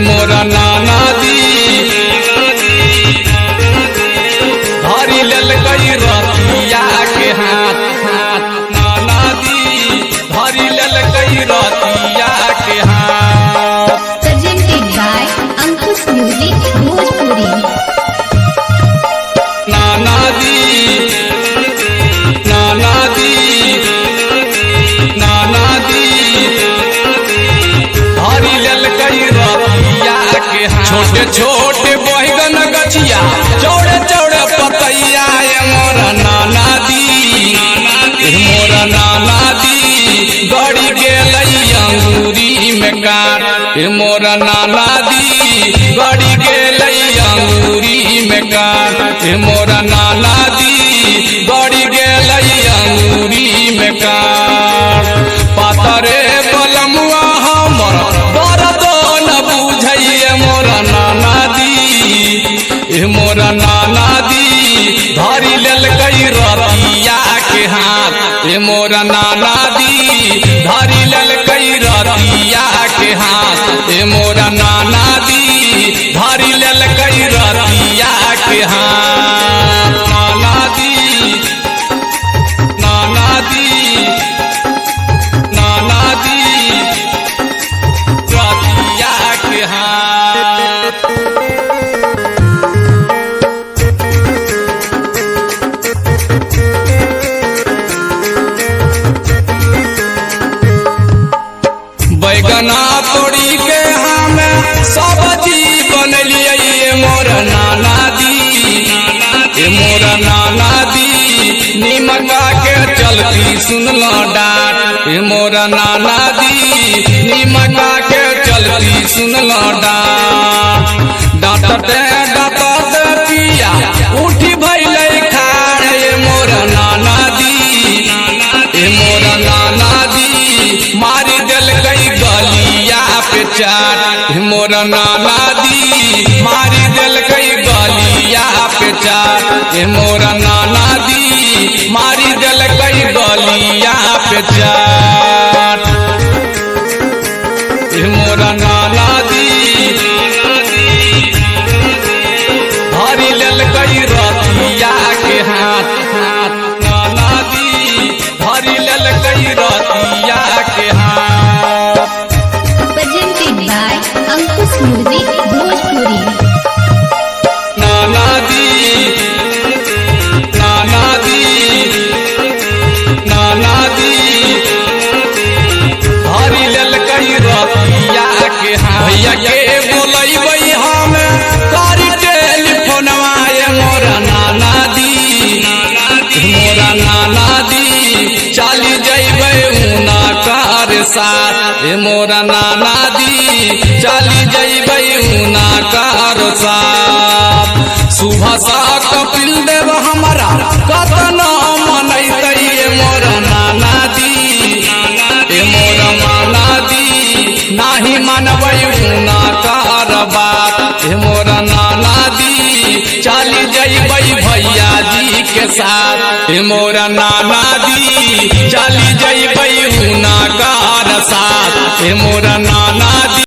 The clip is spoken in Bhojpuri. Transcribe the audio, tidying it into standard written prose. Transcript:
मोरा नाना दी धरी लेल गई रतिया के हाथ नाना दी धरी लेल गई रतिया के हाथ। Presented by Ankush Music Bhojpuri। नाना दी धरी लेल गई रतिया के हाथ। छोटे छोटे बैगन गछिया चौड़े चौड़े पतैया मोरा नाना दी गड़ी गेल अंगूरी में काट मोरा नाना दी गड़ी गेल अंगूरी में काट मोरा नाना दी गड़ी गेल अंगूरी में काट। पातरे बलमुआ हमर दर्द न बुझैए मोरा नाना दी धरी लेल गई रतिया के हाथ मोरा नाना दी धरी लेल गई रतिया के हाथ मोरा नाना दी धरी लेल गई रतिया के हाथ। नाना दी रतिया के हाथ। बैगना तोड़ी के हमें सब्जी बनलिए मोरा नाना दी निमका के चलती सुनला डांट मोरा नाना दी निमका के चलती सुनला डांटते पिया उठी भैले खाड़े मोरा नाना दी मारी दिल गई गलिया पे चाट मोरा नाना दी मारी दिल गई गलिया पे चाट मोरा नाना दी मारी दिल गई गलिया पे चाट मोरा नाना दी धरी लेल गई रतिया के हाथ नाना दी धरी लेल गई रतिया के हाथ। Presented by Ankush Music Bhojpuri। नाना दी धरी लेल गई रतिया के हाथ। भैया के बोलैबै हमें करी टेलीफोनवा मोरा नाना दी चली जैबै उना कार साथ मोरा नाना दी चली जैबै उना कार साथ। सुबह सा कपिल देव हमारा कतना मनैते मोरा नाना दी नाही मानबै उना कार बात मोरा नाना दी चली जैबै भैया जी के साथ मोरा नाना दी चली जैबै उना कार साथ मोरा नाना दी।